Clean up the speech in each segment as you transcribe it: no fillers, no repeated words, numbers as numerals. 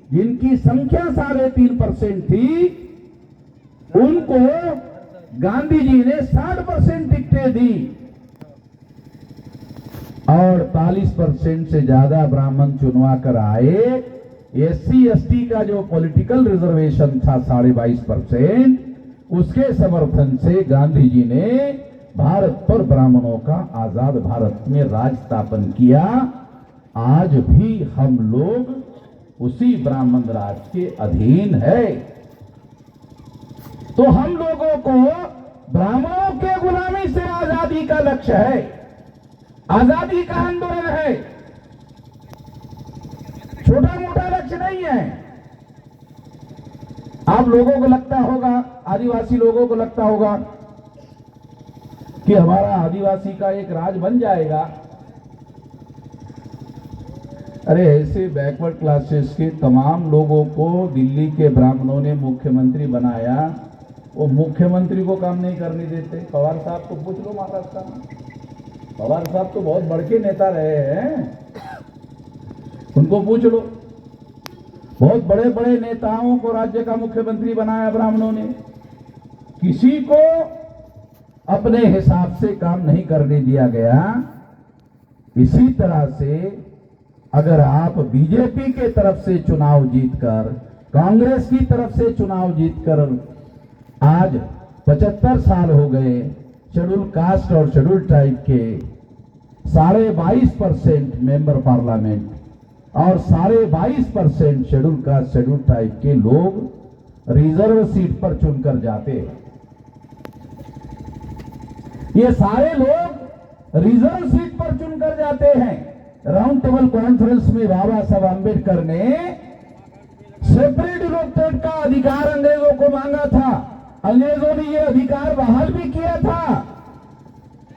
जिनकी संख्या 3.5% थी, उनको गांधी जी ने 60% टिकटें दी और 48% से ज्यादा ब्राह्मण चुनवा कर आए। एससी एसटी का जो पॉलिटिकल रिजर्वेशन था 22.5%, उसके समर्थन से गांधी जी ने भारत पर ब्राह्मणों का आजाद भारत में राज स्थापन किया। आज भी हम लोग उसी ब्राह्मण राज के अधीन है। तो हम लोगों को ब्राह्मणों के गुलामी से आजादी का लक्ष्य है, आजादी का आंदोलन है, छोटा मोटा लक्ष्य नहीं है। आप लोगों को लगता होगा, आदिवासी लोगों को लगता होगा कि हमारा आदिवासी का एक राज बन जाएगा। अरे ऐसे बैकवर्ड क्लासेस के तमाम लोगों को दिल्ली के ब्राह्मणों ने मुख्यमंत्री बनाया, वो मुख्यमंत्री को काम नहीं करने देते। पवार साहब को पूछ लो महाराष्ट्र में, पवार साहब तो बहुत बड़के नेता रहे हैं, उनको पूछ लो। बहुत बड़े बड़े नेताओं को राज्य का मुख्यमंत्री बनाया ब्राह्मणों ने, किसी को अपने हिसाब से काम नहीं करने दिया गया। इसी तरह से अगर आप बीजेपी के तरफ से चुनाव जीतकर, कांग्रेस की तरफ से चुनाव जीतकर, आज 75 साल हो गए, शेड्यूल कास्ट और शेड्यूल ट्राइब के 22.5% मेंबर पार्लियामेंट और 22.5% शेड्यूल कास्ट शेड्यूल ट्राइब के लोग रिजर्व सीट पर चुनकर जाते हैं। ये सारे लोग रिजर्व सीट पर चुनकर जाते हैं। राउंड टेबल कॉन्फ्रेंस में बाबा साहब आंबेडकर ने सेपरेट इलेक्टेड का अधिकार अंग्रेजों को मांगा था, अंग्रेजों ने यह अधिकार बहाल भी किया था,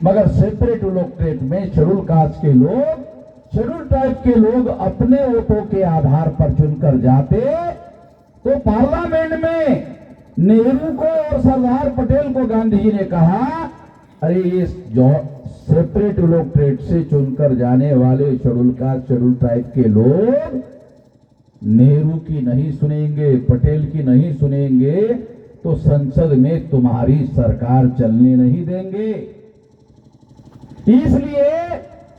मगर सेपरेट इलेक्टेड में शेड्यूल कास्ट के लोग, शेड्यूल ट्राइब के लोग अपने वोटों के आधार पर चुनकर जाते। तो पार्लियामेंट में नेहरू को और सरदार पटेल को गांधी जी ने कहा, अरे ये जो सेपरेट इलेक्टेड से चुनकर जाने वाले शेड्यूल कास्ट शेड्यूल ट्राइब के लोग नेहरू की नहीं सुनेंगे, पटेल की नहीं सुनेंगे, तो संसद में तुम्हारी सरकार चलने नहीं देंगे। इसलिए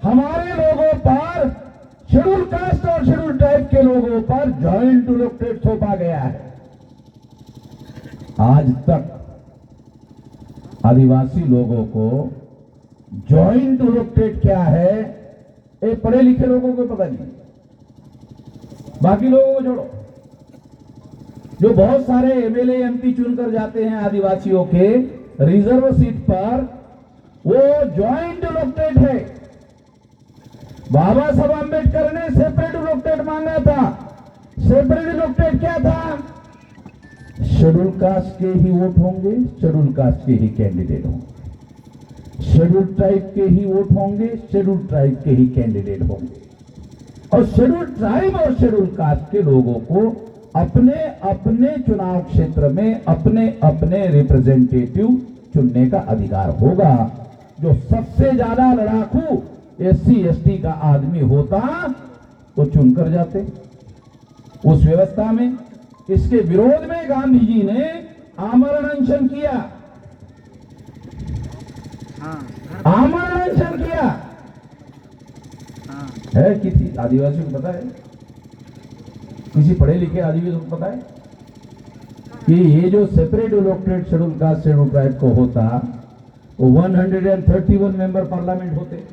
हमारे लोगों पर, शेड्यूल कास्ट और शेड्यूल ट्राइब के लोगों पर जॉइंट इलेक्टेड थोपा गया है। आज तक आदिवासी लोगों को जॉइंट इलेक्टेड क्या है, ये पढ़े लिखे लोगों को पता नहीं, बाकी लोगों को छोड़ो। जो बहुत सारे एमएलए एमपी चुनकर जाते हैं आदिवासियों के रिजर्व सीट पर, वो जॉइंट इलेक्टेड है। बाबा साहब आंबेडकर ने सेपरेट इलेक्टेड मांगा था। सेपरेट इलेक्टेड क्या था? शेड्यूल कास्ट के ही वोट होंगे, शेड्यूल कास्ट के ही कैंडिडेट होंगे, शेड्यूल ट्राइब के ही वोट होंगे, शेड्यूल ट्राइब के ही कैंडिडेट होंगे। और शेड्यूल ट्राइब और शेड्यूल कास्ट के लोगों को अपने अपने चुनाव क्षेत्र में अपने अपने रिप्रेजेंटेटिव चुनने का अधिकार होगा। जो सबसे ज्यादा लड़ाकू एससी एसटी का आदमी होता तो चुनकर जाते उस व्यवस्था में। इसके विरोध में गांधी जी ने आमरण अनशन किया, आमरण अनशन किया है। किसी आदिवासी को पता है, किसी पढ़े लिखे आदिवासी को पता है कि ये जो separate elected schedule caste schedule tribe को होता, वो 131 मेंबर पार्लियामेंट होते,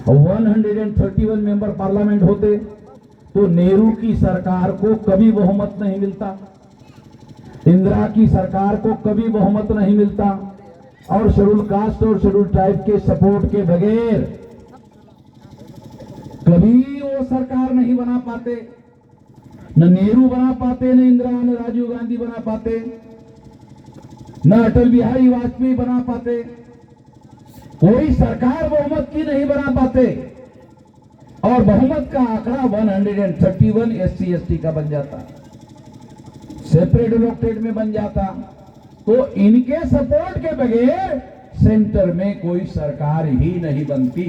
और 131 मेंबर पार्लियामेंट होते तो नेहरू की सरकार को कभी बहुमत नहीं मिलता, इंदिरा की सरकार को कभी बहुमत नहीं मिलता, और शेड्यूल कास्ट और शेड्यूल ट्राइब के सपोर्ट के बगैर कभी वो सरकार नहीं बना पाते। न नेहरू बना पाते, न इंदिरा, न राजीव गांधी बना पाते, न अटल बिहारी वाजपेयी बना पाते, कोई सरकार बहुमत की नहीं बना पाते। और बहुमत का आंकड़ा 131 एससी एसटी का बन जाता, सेपरेट इलेक्टेड में बन जाता। तो इनके सपोर्ट के बगैर सेंटर में कोई सरकार ही नहीं बनती।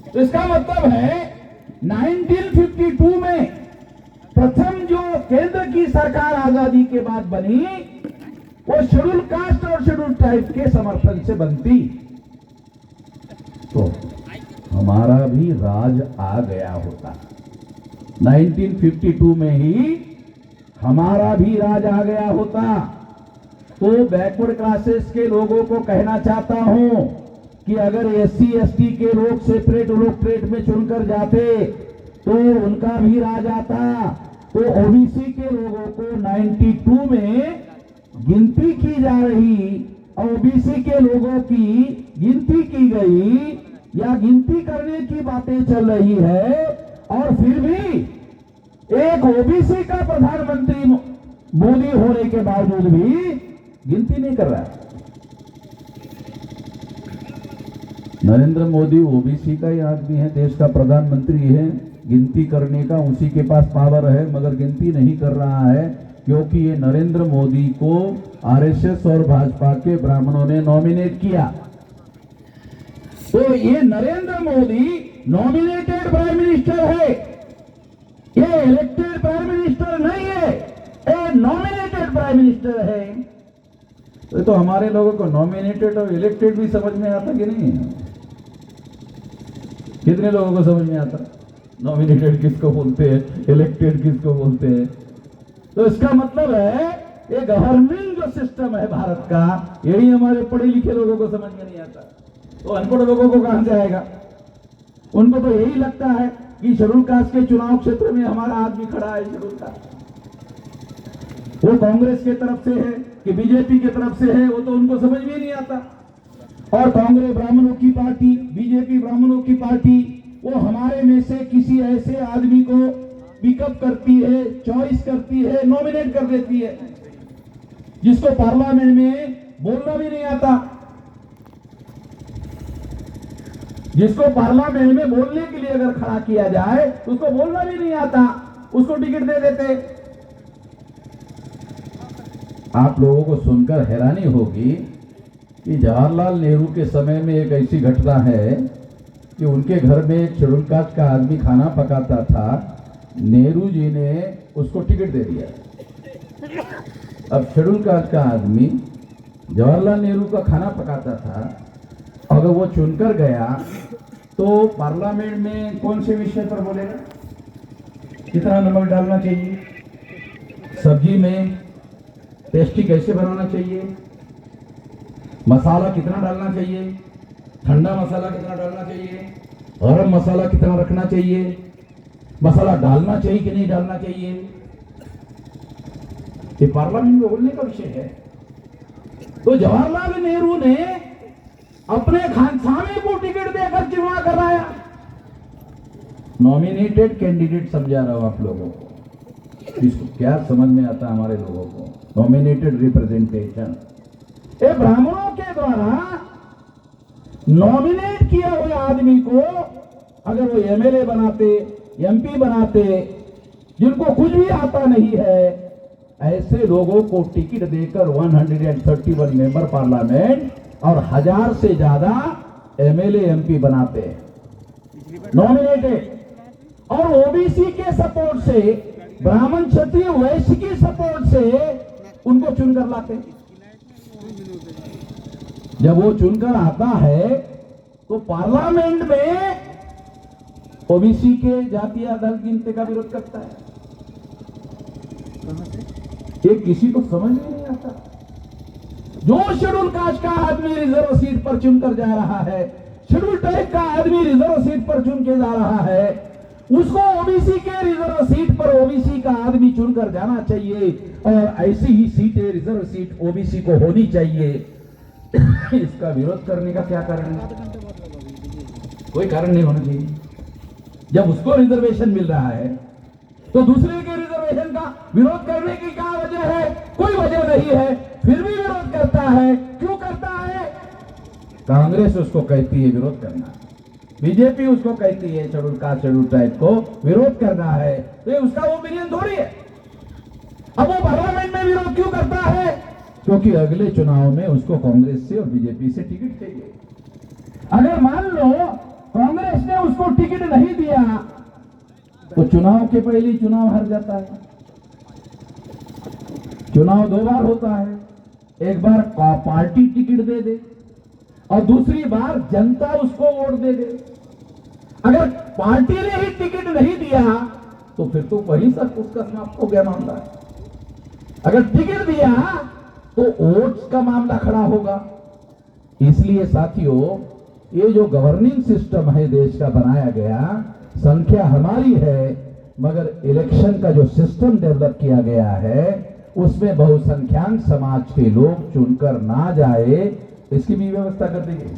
तो इसका मतलब है 1952 में प्रथम जो केंद्र की सरकार आजादी के बाद बनी वो शेड्यूल कास्ट और शेड्यूल ट्राइब के समर्थन से बनती, तो हमारा भी राज आ गया होता। 1952 में ही हमारा भी राज आ गया होता। तो बैकवर्ड क्लासेस के लोगों को कहना चाहता हूं कि अगर SC ST के लोग सेपरेट इलेक्टोरेट में चुनकर जाते तो उनका भी राज आता। तो OBC के लोगों को 92 में गिनती की जा रही और OBC के लोगों की गिनती की गई या गिनती करने की बातें चल रही है, और फिर भी एक OBC का प्रधानमंत्री मोदी होने के बावजूद भी गिनती नहीं कर रहा है। नरेंद्र मोदी OBC का ही आदमी है, देश का प्रधानमंत्री है, गिनती करने का उसी के पास पावर है, मगर गिनती नहीं कर रहा है क्योंकि ये नरेंद्र मोदी को RSS और भाजपा के ब्राह्मणों ने नॉमिनेट किया। तो ये Narendra Modi nominated prime minister है, ये इलेक्टेड प्राइम मिनिस्टर नहीं है, ये नॉमिनेटेड प्राइम मिनिस्टर है। तो हमारे लोगों को नॉमिनेटेड और इलेक्टेड भी समझ में आता कि नहीं? कितने लोगों को समझ में आता नॉमिनेटेड किसको बोलते हैं, इलेक्टेड किसको बोलते हैं? तो इसका मतलब है ये गवर्निंग जो सिस्टम है भारत का, यही हमारे पढ़े लिखे लोगों को समझ में नहीं आता। तो अनपढ़ लोगों को कहां से आएगा? उनको तो यही लगता है कि शेड्यूल कास्ट के चुनाव क्षेत्र में हमारा आदमी खड़ा है शेड्यूल कास्ट, वो कांग्रेस के तरफ से है कि बीजेपी के तरफ से है, वो तो उनको समझ में नहीं आता। और कांग्रेस ब्राह्मणों की पार्टी, बीजेपी ब्राह्मणों की पार्टी, वो हमारे में से किसी ऐसे आदमी को पिकअप करती है, चॉइस करती है, नॉमिनेट कर देती है, जिसको पार्लियामेंट में बोलना भी नहीं आता, जिसको पार्लियामेंट में बोलने के लिए अगर खड़ा किया जाए तो उसको बोलना भी नहीं आता, उसको टिकट दे देते। आप लोगों को सुनकर हैरानी होगी कि जवाहरलाल नेहरू के समय में एक ऐसी घटना है कि उनके घर में एक शेड्यूल कास्ट का आदमी खाना पकाता था, नेहरू जी ने उसको टिकट दे दिया। अब शेड्यूल कास्ट का आदमी जवाहरलाल नेहरू का खाना पकाता था, अगर वो चुनकर गया तो पार्लियामेंट में कौन से विषय पर बोलेगा? कितना नमक डालना चाहिए सब्जी में, टेस्टी कैसे बनाना चाहिए, मसाला कितना डालना चाहिए, ठंडा मसाला कितना डालना चाहिए, गरम मसाला कितना रखना चाहिए, मसाला डालना चाहिए कि नहीं डालना चाहिए, ये पार्लियामेंट में बोलने का विषय है। तो जवाहरलाल नेहरू ने अपने खानसामे को टिकट देकर चुनाव कराया। नॉमिनेटेड कैंडिडेट समझा रहा हूं आप लोगों को, इसको क्या समझ में आता हमारे लोगों को? नॉमिनेटेड रिप्रेजेंटेशन, ये ब्राह्मणों के द्वारा नॉमिनेट किया हुआ आदमी को अगर वो MLA बनाते, MP बनाते, जिनको कुछ भी आता नहीं है, ऐसे लोगों को टिकट देकर 131 मेंबर पार्लियामेंट और 1000 से ज्यादा MLA MP बनाते हैं नॉमिनेटेड, और OBC के सपोर्ट से, ब्राह्मण क्षत्रिय वैश्य की सपोर्ट से उनको चुनकर लाते। जब वो चुनकर आता है तो पार्लियामेंट में OBC के जातीय दल गिनती का विरोध करता है। ये किसी को समझ में नहीं आता। जो शेड्यूल कास्ट का आदमी रिजर्व सीट पर चुनकर जा रहा है, शेड्यूल टाइप का आदमी रिजर्व सीट पर चुन के जा रहा है, उसको OBC के रिजर्व सीट पर OBC का आदमी चुनकर जाना चाहिए, और ऐसी ही सीटें रिजर्व सीट OBC को होनी चाहिए। इसका विरोध करने का क्या कारण है? कोई कारण नहीं होना चाहिए। जब उसको रिजर्वेशन मिल रहा है तो दूसरे के रिजर्वेशन का विरोध करने की क्या वजह है? कोई वजह नहीं है, फिर भी विरोध करता है। क्यों करता है? कांग्रेस उसको कहती है विरोध करना, बीजेपी उसको कहती है शेड्यूल कास्ट शेड्यूल ट्राइब को विरोध करना है, तो ये उसका ओपिनियन थोड़ी है। अब वो पार्लियामेंट में विरोध क्यों करता है? क्योंकि अगले चुनाव में उसको कांग्रेस से और बीजेपी से टिकट चाहिए। अगर मान लो कांग्रेस ने उसको टिकट नहीं दिया तो चुनाव के पहले ही चुनाव हार जाता है। चुनाव 2 बार होता है, एक बार पार्टी टिकट दे दे और दूसरी बार जनता उसको वोट दे दे। अगर पार्टी ने ही टिकट नहीं दिया तो फिर तो वही सब उसका समाप्त हो गया मामला। अगर टिकट दिया तो वोट्स का मामला खड़ा होगा। इसलिए साथियों, ये जो गवर्निंग सिस्टम है देश का बनाया गया, संख्या हमारी है, मगर इलेक्शन का जो सिस्टम डेवलप किया गया है उसमें बहुसंख्यक समाज के लोग चुनकर ना जाए, इसकी भी व्यवस्था कर दी गई।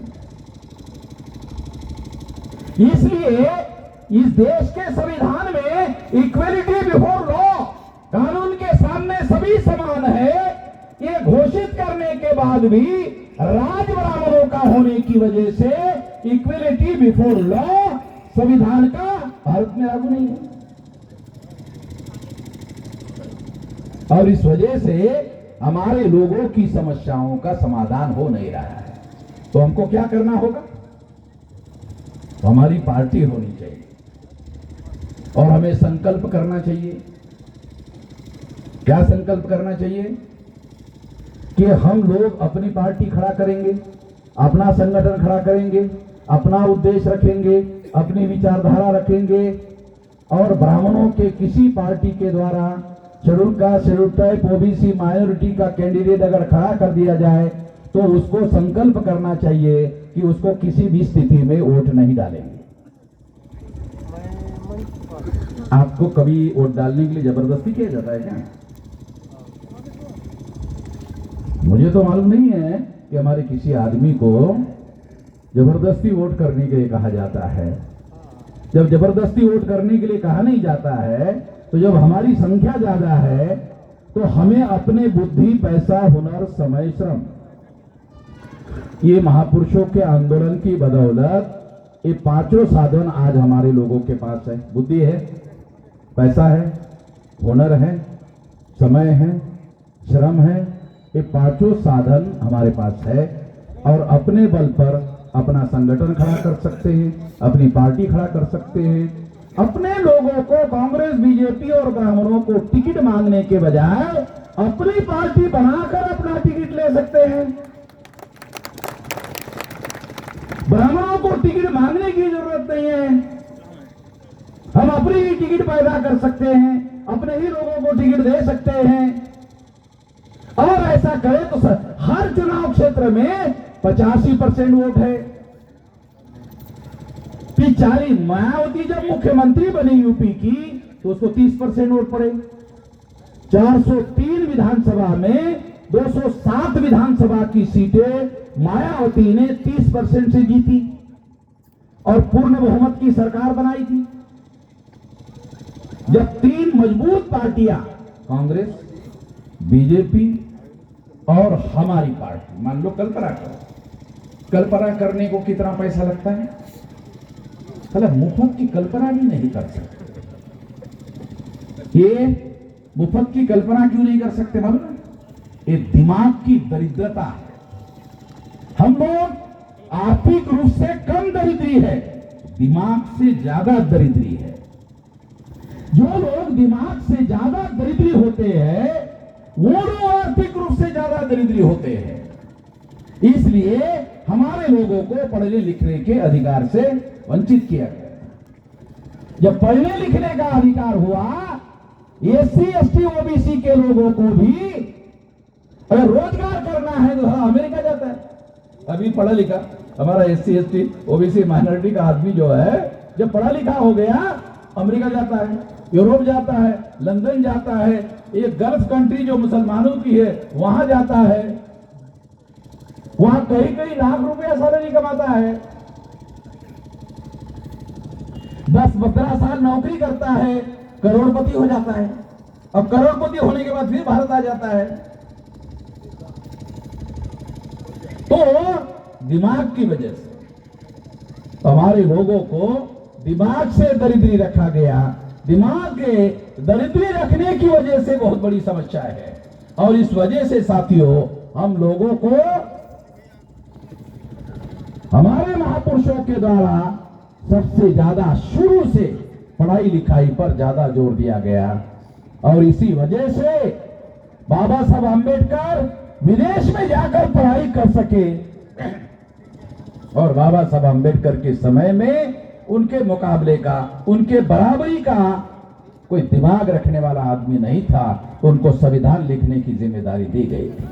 इसलिए इस देश के संविधान में इक्वलिटी बिफोर लॉ, कानून के सामने सभी समान है, ये घोषित करने के बाद भी राज ब्राह्मणों का होने की वजह से इक्वलिटी बिफोर लॉ संविधान का भारत में लागू नहीं है। और इस वजह से हमारे लोगों की समस्याओं का समाधान हो नहीं रहा है। तो हमको क्या करना होगा? तो हमारी पार्टी होनी चाहिए और हमें संकल्प करना चाहिए। क्या संकल्प करना चाहिए? कि हम लोग अपनी पार्टी खड़ा करेंगे, अपना संगठन खड़ा करेंगे, अपना उद्देश्य रखेंगे, अपनी विचारधारा रखेंगे और ब्राह्मणों के किसी पार्टी के द्वारा schedule caste, schedule type, OBC, minority का कैंडिडेट अगर खड़ा कर दिया जाए तो उसको संकल्प करना चाहिए कि उसको किसी भी स्थिति में वोट नहीं डालेंगे। आपको कभी वोट डालने के लिए जबरदस्ती किया जाता है क्या? मुझे तो मालूम नहीं है कि हमारे किसी आदमी को जबरदस्ती वोट करने के लिए कहा जाता है। जब जबरदस्ती वोट करने के लिए कहा नहीं जाता है, तो जब हमारी संख्या ज्यादा है तो हमें अपने बुद्धि, पैसा, हुनर, समय, श्रम, ये महापुरुषों के आंदोलन की बदौलत ये पांचों साधन आज हमारे लोगों के पास है। बुद्धि है, पैसा है, हुनर है, समय है, श्रम है, ये पांचों साधन हमारे पास है और अपने बल पर अपना संगठन खड़ा कर सकते हैं, अपनी पार्टी खड़ा कर सकते हैं। अपने लोगों को, कांग्रेस, बीजेपी और ब्राह्मणों को टिकट मांगने के बजाय अपनी पार्टी बनाकर अपना टिकट ले सकते हैं। ब्राह्मणों को टिकट मांगने की जरूरत नहीं है, हम अपनी ही टिकट पैदा कर सकते हैं, अपने ही लोगों को टिकट दे सकते हैं। और ऐसा करें तो हर चुनाव क्षेत्र में 85% वोट है। 40 मायावती जब मुख्यमंत्री बनी यूपी की तो उसको 30% वोट पड़े। 403 विधानसभा में 207 विधानसभा की सीटें मायावती ने 30% से जीती और पूर्ण बहुमत की सरकार बनाई थी। जब 3 मजबूत पार्टियां, कांग्रेस, बीजेपी और हमारी पार्टी, मान लो कल्पना करो, कल्पना करने को कितना पैसा लगता है? मतलब मुफ्त की कल्पना भी नहीं कर सकते। ये मुफ्त की कल्पना क्यों नहीं कर सकते मालूम? ये दिमाग की दरिद्रता है। हम लोग आर्थिक रूप से कम दरिद्री है, दिमाग से ज्यादा दरिद्री है। जो लोग दिमाग से ज्यादा दरिद्री होते हैं वो लोग आर्थिक रूप से ज्यादा दरिद्री होते हैं। इसलिए हमारे लोगों को पढ़ने लिखने के अधिकार से वंचित किया गया। जब पढ़ने लिखने का अधिकार हुआ, एससी, एसटी, ओबीसी के लोगों को भी अगर रोजगार करना है तो अमेरिका जाता है। अभी पढ़ा लिखा हमारा एससी, एसटी, ओबीसी, माइनॉरिटी का आदमी जो है, जब पढ़ा लिखा हो गया, अमेरिका जाता है, यूरोप जाता है, लंदन जाता है, एक गल्फ कंट्री जो मुसलमानों की है वहां जाता है, वहां कई लाख रुपया सैलरी कमाता है, 10-15 साल नौकरी करता है, करोड़पति हो जाता है और करोड़पति होने के बाद फिर भारत आ जाता है। तो दिमाग की वजह से हमारे लोगों को दिमाग से दरिद्री रखा गया। दिमाग के दरिद्री रखने की वजह से बहुत बड़ी समस्या है और इस वजह से साथियों, हम लोगों को हमारे महापुरुषों के द्वारा सबसे ज्यादा शुरू से पढ़ाई लिखाई पर ज्यादा जोर दिया गया और इसी वजह से बाबा साहब आम्बेडकर विदेश में जाकर पढ़ाई कर सके। और बाबा साहब आम्बेडकर के समय में उनके मुकाबले का, उनके बराबरी का कोई दिमाग रखने वाला आदमी नहीं था। उनको संविधान लिखने की जिम्मेदारी दी गई थी।